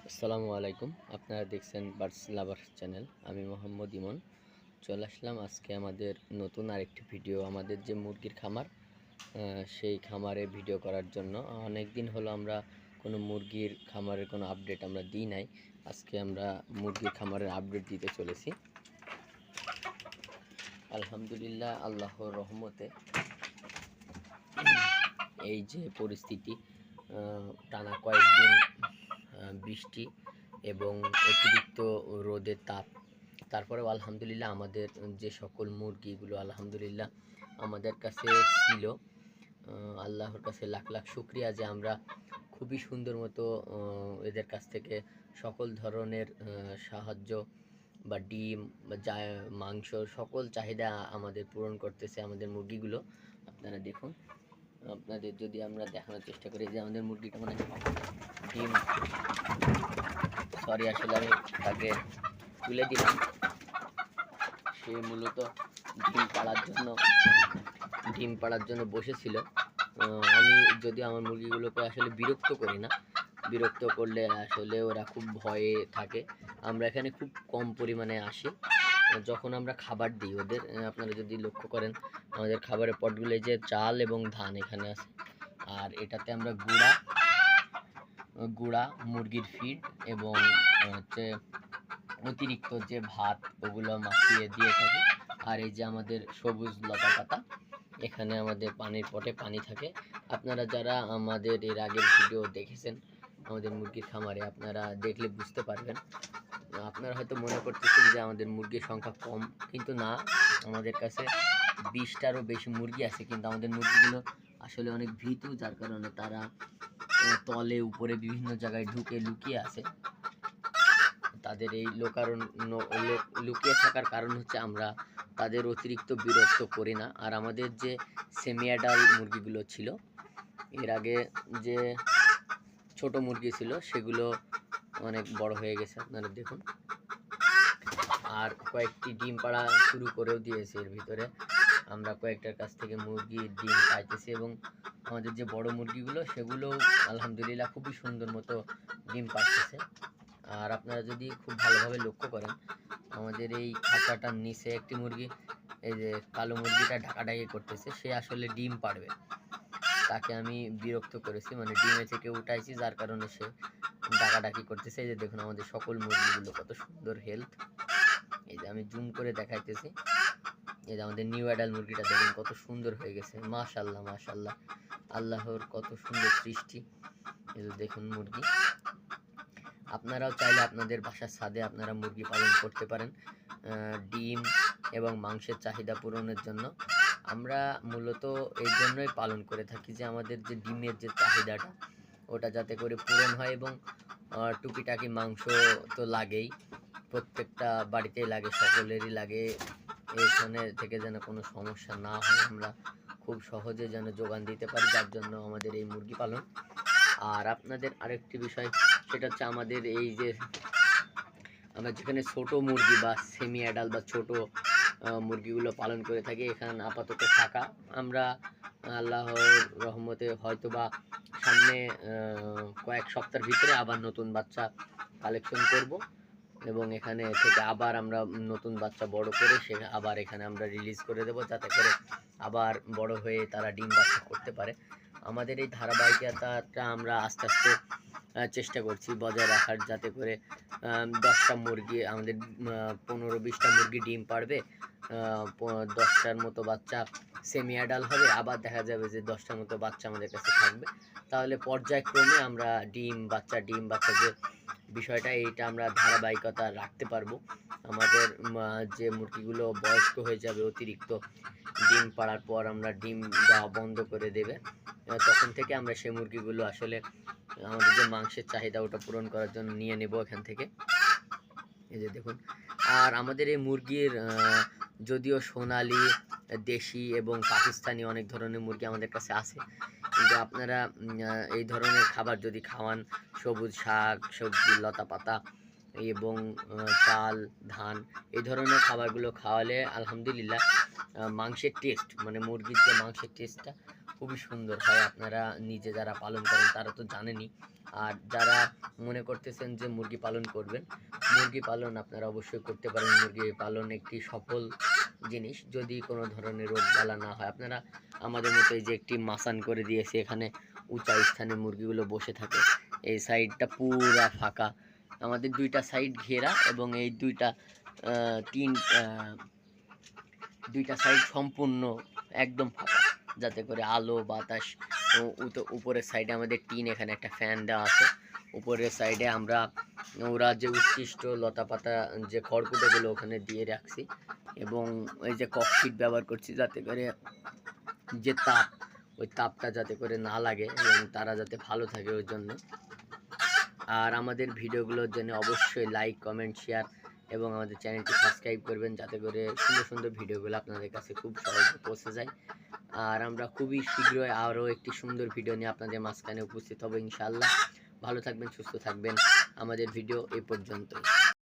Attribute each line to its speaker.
Speaker 1: আসসালামু আলাইকুম। আপনারা দেখছেন বার্ডস লাভার চ্যানেল। আমি মোহাম্মদ ইমন চলে আসলাম আজকে আমাদের নতুন আরেকটি ভিডিও। আমাদের যে মুরগির খামার, সেই খামারে ভিডিও করার জন্য অনেক দিন হলো আমরা কোনো মুরগির খামারের কোনো আপডেট আমরা দিই নাই। আজকে আমরা মুরগির খামারের আপডেট দিতে চলেছি। আলহামদুলিল্লাহ, আল্লাহর রহমতে এই যে পরিস্থিতি, টানা কয়েকদিন বৃষ্টি এবং অতিরিক্ত রোদের তাপ, তারপরেও আলহামদুলিল্লাহ আমাদের যে সকল মুরগিগুলো আলহামদুলিল্লাহ আমাদের কাছে ছিল, আল্লাহর কাছে লাখ লাখ শুকরিয়া যে আমরা খুবই সুন্দর মতো এদের কাছ থেকে সকল ধরনের সাহায্য বা ডিম বা মাংস সকল চাহিদা আমাদের পূরণ করতেছে আমাদের মুরগিগুলো। আপনারা দেখুন, আপনাদের যদি আমরা দেখানোর চেষ্টা করি যে আমাদের মুরগিটা মানে ডিম, সরি আসলে আমি তাকে তুলে দিলাম, সে মূলত ডিম পাড়ার জন্য বসেছিল। আমি যদি আমার মুরগিগুলোকে আসলে বিরক্ত করি না, বিরক্ত করলে আসলে ওরা খুব ভয়ে থাকে। আমরা এখানে খুব কম পরিমাণে আসি যখন আমরা খাবার দিই ওদের। আপনারা যদি লক্ষ্য করেন আমাদের খাবারের পটগুলো যে চাল এবং ধান এখানে আছে, আর এটাতে আমরা গুঁড়া মুরগির ফিড এবং হচ্ছে অতিরিক্ত যে ভাত ওগুলো মাখিয়ে দিয়ে থাকি। আর এই যে আমাদের সবুজ লতা পাতা, এখানে আমাদের পানির পটে পানি থাকে। আপনারা যারা আমাদের এর আগের ভিডিও দেখেছেন আমাদের মুরগির খামারে, আপনারা দেখলে বুঝতে পারবেন। আপনারা হয়তো মনে করতেছেন যে আমাদের মুরগির সংখ্যা কম, কিন্তু না, আমাদের কাছে 20টারও বেশি মুরগি আছে। কিন্তু আমাদের মুরগিগুলো আসলে অনেক ভীতু, যার কারণে তারা তলে উপরে বিভিন্ন জায়গায় ঢুকে লুকিয়ে আছে। তাদের এই লুকিয়ে থাকার কারণ হচ্ছে আমরা তাদের অতিরিক্ত বিরক্ত করি না। আর আমাদের যে সেমি অ্যাডাল্ট মুরগিগুলো ছিল, এর আগে যে ছোট মুরগি ছিল সেগুলো অনেক বড় হয়ে গেছে, আপনারা দেখুন। আর কয়েকটি ডিম পাড়া শুরু করেও দিয়েছে। এর ভিতরে আমরা কয়েকটার কাছ থেকে মুরগির ডিম পাইতেছি এবং আমাদের যে বড় মুরগিগুলো সেগুলো আলহামদুলিল্লাহ খুবই সুন্দর মতো ডিম পাড়তেছে। আর আপনারা যদি খুব ভালোভাবে লক্ষ্য করেন, আমাদের এই খাঁচাটার নিচে একটি মুরগি, এই যে কালো মুরগিটা ঢাকাঢাকি করতেছে, সে আসলে ডিম পাড়বে। তাকে আমি বিরক্ত করেছি, মানে ডিমে থেকে উঠাইছি, যার কারণে সে ডাকাডাকি করতেছে। এই যে দেখুন আমাদের সকল মুরগিগুলো কত সুন্দর হেলথ। এই যে আমি জুম করে দেখাইতেছি, এই যে আমাদের নিউ অ্যাডাল মুরগিটা দেখুন কত সুন্দর হয়ে গেছে। মাশাল্লাহ মাশাল্লাহ, আল্লাহর কত সুন্দর সৃষ্টি। এই যে দেখুন মুরগি। আপনারাও চাইলে আপনাদের বাসার ছাদে আপনারা মুরগি পালন করতে পারেন ডিম এবং মাংসের চাহিদা পূরণের জন্য। আমরা মূলত এই জন্যই পালন করে থাকি যে আমাদের যে ডিমের যে চাহিদাটা ওটা যাতে করে পূরণ হয়, এবং টুকিটাকি মাংস তো লাগেই, প্রত্যেকটা বাড়িতেই লাগে, সকলেরই লাগে। এখানে থেকে যেন কোনো সমস্যা না হয়, আমরা খুব সহজে যেন যোগান দিতে পারি, যার জন্য আমাদের এই মুরগি পালন। আর আপনাদের আরেকটি বিষয়, সেটা হচ্ছে আমাদের এই যে আমরা যেখানে ছোট মুরগি বা সেমি অ্যাডাল্ট বা ছোট মুরগিগুলো পালন করে থাকি, এখানে আপাতত থাকা। আমরা আল্লাহর রহমতে হয়তো বা সামনে কয়েক সপ্তাহের ভিতরে আবার নতুন বাচ্চা কালেকশন করব এবং এখানে থেকে আবার আমরা নতুন বাচ্চা বড় করে সে আবার এখানে আমরা রিলিজ করে দেব, যাতে করে আবার বড় হয়ে তারা ডিম বাচ্চা করতে পারে। আমাদের এই ধারাবাহিকতাটা আমরা আস্তে আস্তে চেষ্টা করছি বজায় রাখার, যাতে করে 10টা মুরগি আমাদের 15-20টা মুরগি ডিম পারবে, 10টার মতো বাচ্চা সেমি অ্যাডাল্ট হবে, আবার দেখা যাবে যে 10টার মতো বাচ্চা আমাদের কাছে থাকবে। তাহলে পর্যায়ক্রমে আমরা ডিম বাচ্চা যে বিষয়টা, এইটা আমরা ধারাবাহিকতা রাখতে পারবো। আমাদের যে মুরগিগুলো বয়স্ক হয়ে যাবে, অতিরিক্ত ডিম পাড়ার পর আমরা ডিম দেওয়া বন্ধ করে দেবে, তখন থেকে আমরা সেই মুরগিগুলো আসলে আমাদের যে মাংসের চাহিদা ওটা পূরণ করার জন্য নিয়ে নেব এখান থেকে। এই যে দেখুন, আর আমাদের এই মুরগির যদিও সোনালি, দেশি এবং পাকিস্তানি অনেক ধরনের মুরগি আমাদের কাছে আছে, কিন্তু আপনারা এই ধরনের খাবার যদি খাওয়ান, সবুজ শাক সবজি লতা পাতা এবং চাল ধান, এই ধরনের খাবারগুলো খাওয়ালে আলহামদুলিল্লাহ মাংসের টেস্ট, মানে মুরগির যে মাংসের টেস্টটা খুবই সুন্দর হয়। আপনারা নিজে যারা পালন করেন তারা তো জানেনই। আর যারা মনে করতেছেন যে মুরগি পালন করবেন, মুরগি পালন আপনারা অবশ্যই করতে পারেন। মুরগি পালন একটি সফল জিনিস, যদি কোনো ধরনের রোগবালা না হয়। আপনারা আমাদের মতো এই যে একটি মাচান করে দিয়েছে, এখানে উঁচা স্থানে মুরগিগুলো বসে থাকে। এই সাইডটা পুরা ফাঁকা, আমাদের দুইটা সাইড ঘেরা, এবং এই দুইটা সাইড সম্পূর্ণ একদম ফাঁকা, যাতে করে আলো বাতাস। উপরের সাইডে আমাদের টিন, এখানে একটা ফ্যান দেওয়া আছে। উপরের সাইডে আমরা ওরা যে উৎকৃষ্ট লতা পাতা যে খড়কুটোগুলো ওখানে দিয়ে রাখছি, এবং এই যে ককশিট ব্যবহার করছি, যাতে করে যে তাপ, ওই তাপটা যাতে করে না লাগে এবং তারা যাতে ভালো থাকে ওই জন্য। আর আমাদের ভিডিওগুলোর জন্য অবশ্যই লাইক, কমেন্ট, শেয়ার এবং আমাদের চ্যানেলটি সাবস্ক্রাইব করবেন, যাতে করে সুন্দর সুন্দর ভিডিওগুলো আপনাদের কাছে খুব সহজে পৌঁছে যায়। আর আমরা খুবই শীঘ্রই আরও একটি সুন্দর ভিডিও নিয়ে আপনাদের মাঝখানে উপস্থিত হব ইনশাআল্লাহ। ভালো থাকবেন, সুস্থ থাকবেন। আমাদের ভিডিও এই পর্যন্তই।